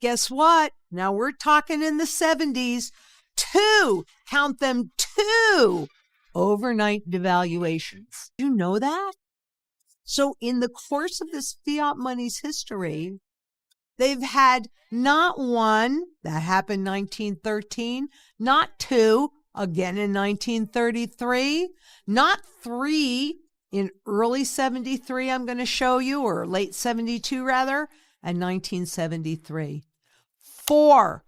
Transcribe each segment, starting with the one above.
guess what? Now we're talking in the 70s. Count them, two overnight devaluations. Do you know that? So in the course of this fiat money's history, they've had not one, that happened 1913, not two, again in 1933, not three in early 73, I'm going to show you, or late 72 rather, and 1973. Four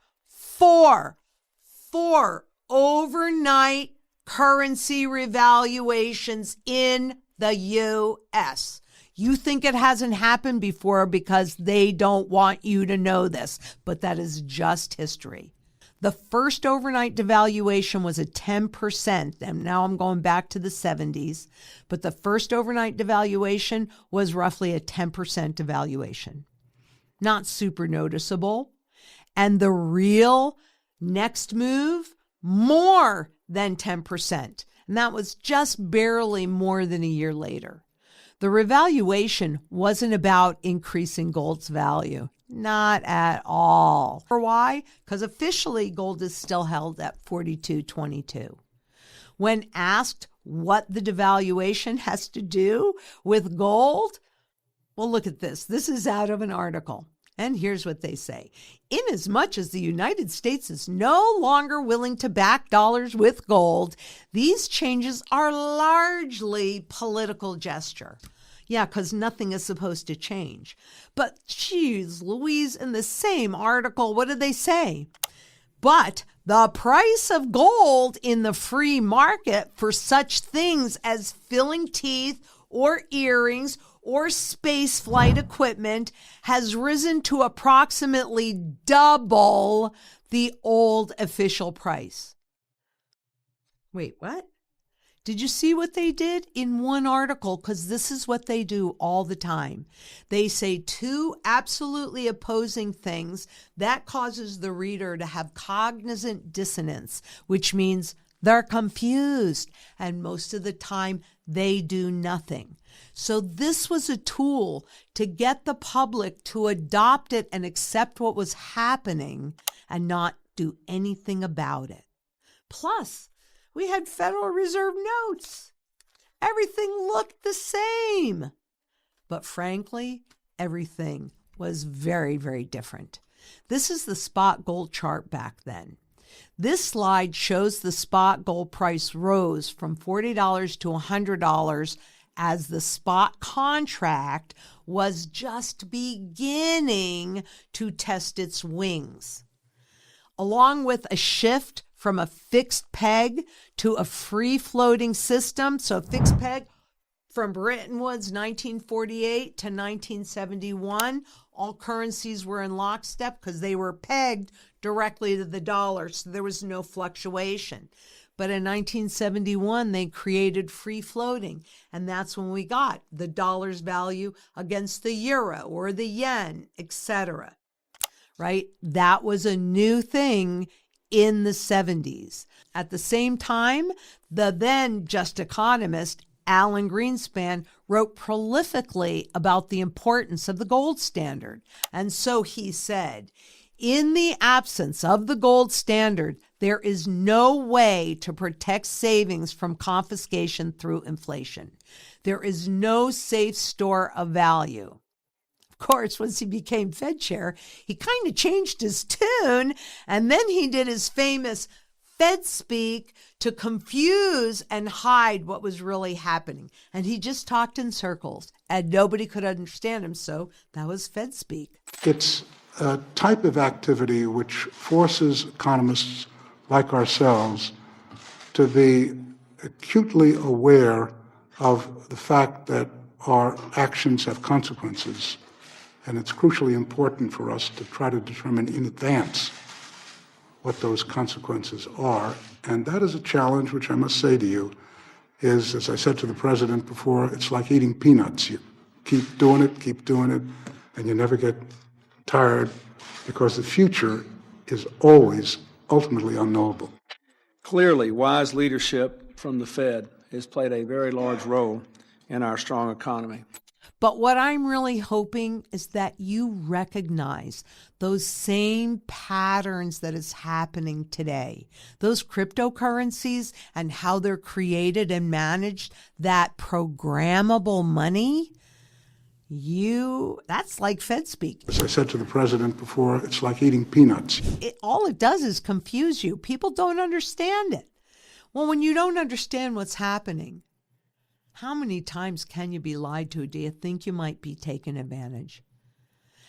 overnight currency revaluations in the U.S. You think it hasn't happened before because they don't want you to know this, but that is just history. The first overnight devaluation was at 10%, and now I'm going back to the 70s, but the first overnight devaluation was roughly a 10% devaluation. Not super noticeable. And the real next move, more than 10%. And that was just barely more than a year later. The revaluation wasn't about increasing gold's value. Not at all. For why? Because officially gold is still held at $42.22. When asked what the devaluation has to do with gold, well, look at this. This is out of an article. And here's what they say. Inasmuch as the United States is no longer willing to back dollars with gold, these changes are largely political gesture. Yeah, because nothing is supposed to change. But geez, Louise, in the same article, what did they say? But the price of gold in the free market for such things as filling teeth or earrings or space flight equipment has risen to approximately double the old official price. Wait, what? Did you see what they did in one article? Because this is what they do all the time. They say two absolutely opposing things that causes the reader to have cognizant dissonance, which means they're confused. And most of the time, they do nothing. So this was a tool to get the public to adopt it and accept what was happening and not do anything about it. Plus, we had Federal Reserve notes. Everything looked the same. But frankly, everything was very, very different. This is the spot gold chart back then. This slide shows the spot gold price rose from $40 to $100 as the spot contract was just beginning to test its wings. Along with a shift from a fixed peg to a free-floating system, so a fixed peg from Bretton Woods 1948 to 1971, all currencies were in lockstep because they were pegged directly to the dollar, so there was no fluctuation. But in 1971, they created free floating, and that's when we got the dollar's value against the euro or the yen, etc. Right? That was a new thing in the 70s. At the same time, the then just economist Alan Greenspan wrote prolifically about the importance of the gold standard. And so he said, in the absence of the gold standard, there is no way to protect savings from confiscation through inflation. There is no safe store of value. Of course, once he became Fed chair, he kind of changed his tune, and then he did his famous Fed speak to confuse and hide what was really happening. And he just talked in circles, and nobody could understand him, so that was Fed speak. It's a type of activity which forces economists like ourselves to be acutely aware of the fact that our actions have consequences. And it's crucially important for us to try to determine in advance what those consequences are. And that is a challenge which I must say to you is, as I said to the president before, it's like eating peanuts. You keep doing it, and you never get tired because the future is always ultimately unknowable. Clearly, wise leadership from the Fed has played a very large role in our strong economy. But what I'm really hoping is that you recognize those same patterns that is happening today. Those cryptocurrencies and how they're created and managed, that programmable money, that's like Fed speak. As I said to the president before, it's like eating peanuts. All it does is confuse you. People don't understand it. Well, when you don't understand what's happening, how many times can you be lied to? Do you think you might be taken advantage?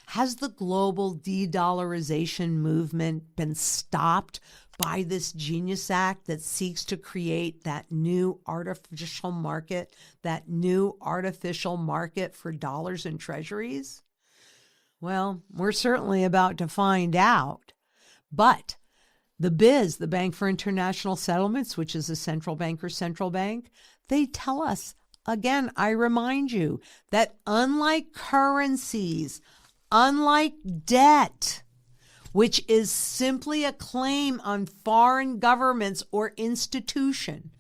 Has the global de-dollarization movement been stopped by this Genius Act that seeks to create that new artificial market for dollars and treasuries? Well, we're certainly about to find out. But the BIZ, the Bank for International Settlements, which is a central banker's central bank, they tell us, again, I remind you, that unlike currencies, unlike debt, which is simply a claim on foreign governments or institution,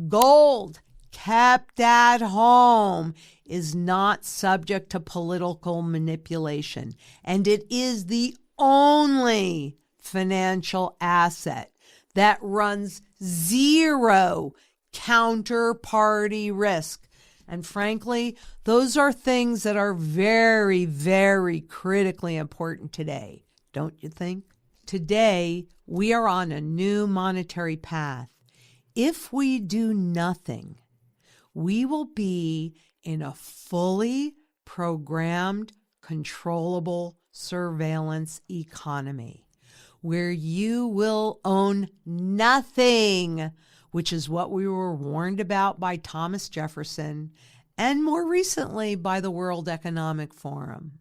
gold kept at home is not subject to political manipulation, and it is the only financial asset that runs zero counterparty risk. And frankly, those are things that are very, very critically important today, don't you think? Today, we are on a new monetary path. If we do nothing, we will be in a fully programmed, controllable surveillance economy where you will own nothing, which is what we were warned about by Thomas Jefferson and more recently by the World Economic Forum.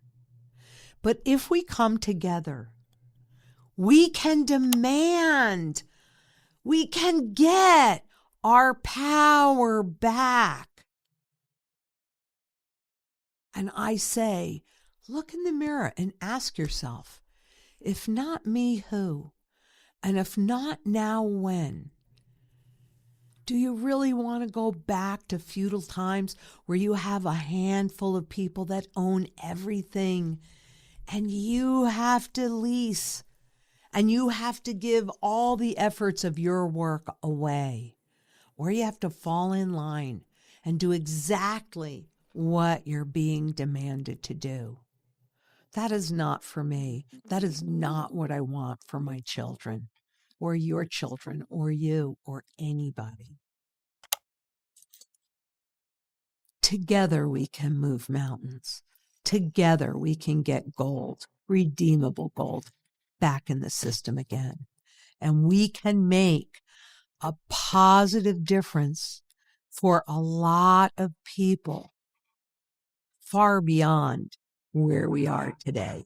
But if we come together, we can demand, we can get our power back. And I say, look in the mirror and ask yourself, if not me, who? And if not now, when? Do you really want to go back to feudal times where you have a handful of people that own everything and you have to lease and you have to give all the efforts of your work away? Or you have to fall in line and do exactly what you're being demanded to do? That is not for me. That is not what I want for my children or your children or you or anybody. Together we can move mountains. Together we can get gold, redeemable gold, back in the system again. And we can make a positive difference for a lot of people far beyond where we are today.